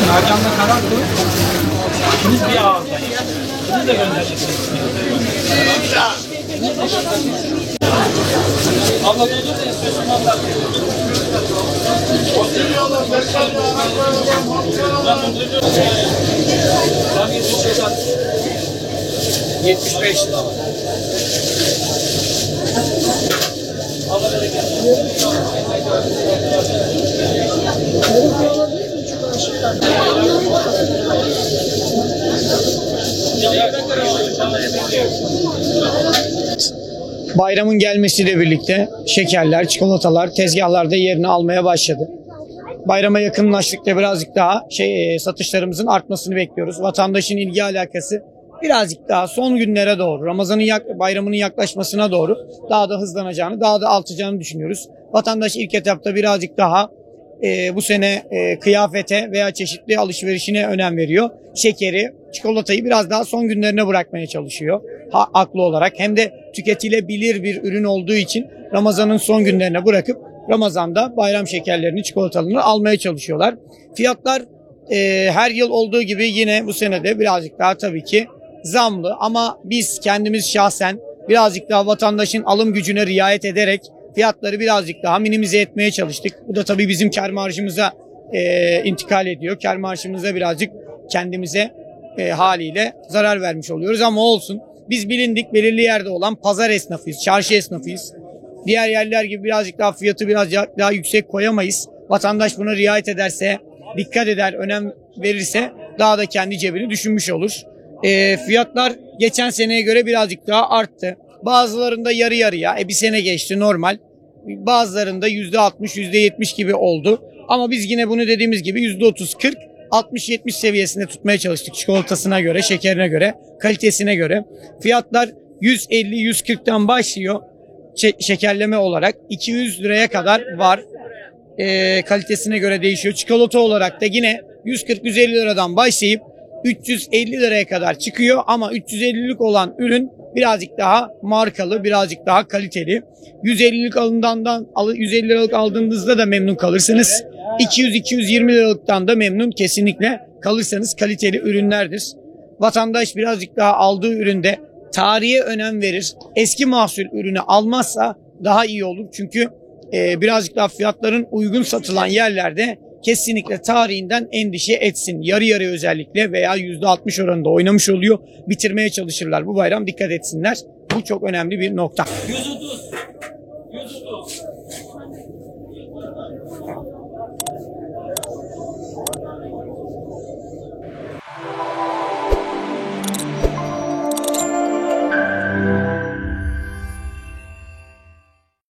Mercan'da karar koy. İkiniz bir ağızdan yiyin. Siz de göndereceksiniz. Abla dur da istiyorsun abla. 75 lira. Bayramın gelmesiyle birlikte şekerler, çikolatalar tezgahlarda yerini almaya başladı. Bayrama yakınlaştıkça birazcık daha satışlarımızın artmasını bekliyoruz. Vatandaşın ilgi alakası birazcık daha son günlere doğru, bayramının yaklaşmasına doğru daha da hızlanacağını, daha da artacağını düşünüyoruz. Vatandaş ilk etapta birazcık daha bu sene kıyafete veya çeşitli alışverişine önem veriyor. Şekeri, çikolatayı biraz daha son günlerine bırakmaya çalışıyor. Haklı olarak hem de tüketilebilir bir ürün olduğu için Ramazan'ın son günlerine bırakıp Ramazan'da bayram şekerlerini, çikolatalarını almaya çalışıyorlar. Fiyatlar her yıl olduğu gibi yine bu sene de birazcık daha tabii ki zamlı ama biz kendimiz şahsen birazcık daha vatandaşın alım gücüne riayet ederek fiyatları birazcık daha minimize etmeye çalıştık. Bu da tabii bizim kar marjımıza intikal ediyor. Kar marjımıza birazcık kendimize haliyle zarar vermiş oluyoruz ama olsun. Biz bilindik belirli yerde olan pazar esnafıyız, çarşı esnafıyız. Diğer yerler gibi birazcık daha fiyatı biraz daha yüksek koyamayız. Vatandaş buna riayet ederse, dikkat eder, önem verirse daha da kendi cebini düşünmüş olur. Fiyatlar geçen seneye göre birazcık daha arttı. Bazılarında yarı yarıya, bir sene geçti normal. Bazılarında %60, %70 gibi oldu. Ama biz yine bunu dediğimiz gibi %30-40, 60-70 seviyesinde tutmaya çalıştık. Çikolatasına göre, şekerine göre, kalitesine göre. Fiyatlar 150-140'tan başlıyor şekerleme olarak. 200 liraya kadar var. Kalitesine göre değişiyor. Çikolata olarak da yine 140-150 liradan başlayıp 350 liraya kadar çıkıyor ama 350'lik olan ürün birazcık daha markalı, birazcık daha kaliteli. 150 liralık aldığınızda da memnun kalırsınız. 200-220 liralıktan da memnun kesinlikle kalırsanız kaliteli ürünlerdir. Vatandaş birazcık daha aldığı üründe tarihe önem verir. Eski mahsul ürünü almazsa daha iyi olur. Çünkü birazcık daha fiyatların uygun satılan yerlerde kesinlikle tarihinden endişe etsin. Yarı yarıya özellikle veya %60 oranında oynamış oluyor. Bitirmeye çalışırlar bu bayram. Dikkat etsinler. Bu çok önemli bir nokta.